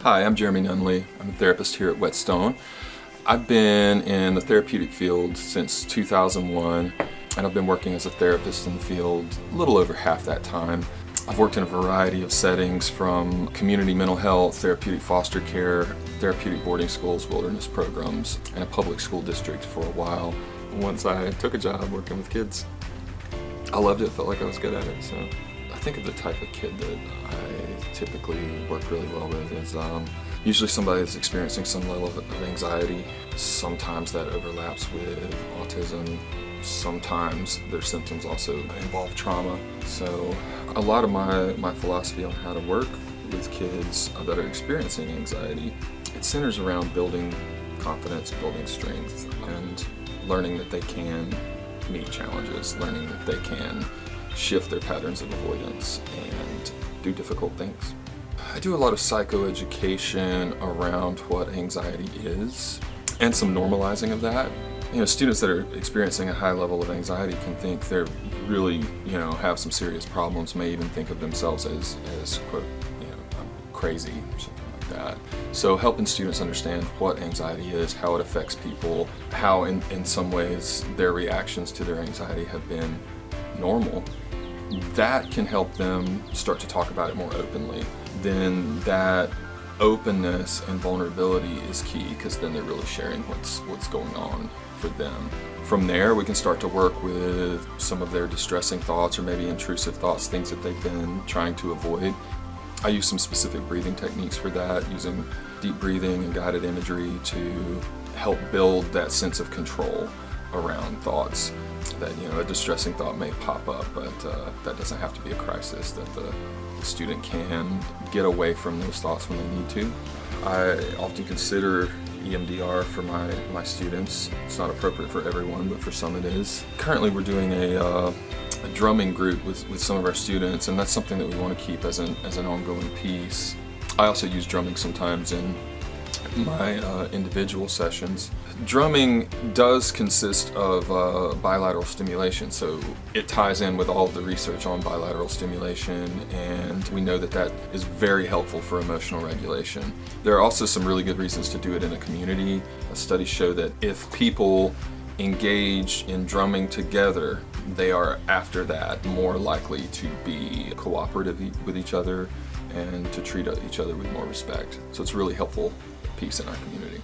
Hi, I'm Jeremy Nunnelly. I'm a therapist here at Whetstone. I've been in the therapeutic field since 2001, and I've been working as a therapist in the field a little over half that time. I've worked in a variety of settings, from community mental health, therapeutic foster care, therapeutic boarding schools, wilderness programs, and a public school district for a while. Once I took a job working with kids, I loved it, felt like I was good at it. So I think of the type of kid that I typically work really well with is usually somebody that's experiencing some level of anxiety. Sometimes that overlaps with autism. Sometimes their symptoms also involve trauma. So a lot of my philosophy on how to work with kids that are experiencing anxiety, it centers around building confidence, building strength, and learning that they can meet challenges, learning that they can shift their patterns of avoidance and do difficult things. I do a lot of psychoeducation around what anxiety is and some normalizing of that. Students that are experiencing a high level of anxiety can think they're really, have some serious problems, may even think of themselves as quote, I'm crazy, something like that. So helping students understand what anxiety is, how it affects people, how in some ways their reactions to their anxiety have been normal, that can help them start to talk about it more openly. Then that openness and vulnerability is key, because then they're really sharing what's going on for them. From there, we can start to work with some of their distressing thoughts or maybe intrusive thoughts, things that they've been trying to avoid. I use some specific breathing techniques for that, using deep breathing and guided imagery to help build that sense of control around thoughts. That a distressing thought may pop up, but that doesn't have to be a crisis, that the student can get away from those thoughts when they need to. I often consider EMDR for my students. It's not appropriate for everyone, but for some it is. Currently we're doing a drumming group with some of our students, and that's something that we want to keep as an ongoing piece. I also use drumming sometimes in my individual sessions. Drumming does consist of bilateral stimulation, so it ties in with all of the research on bilateral stimulation, and we know that is very helpful for emotional regulation. There are also some really good reasons to do it in a community. Studies show that if people engage in drumming together, they are after that more likely to be cooperative with each other and to treat each other with more respect. So it's a really helpful piece in our community.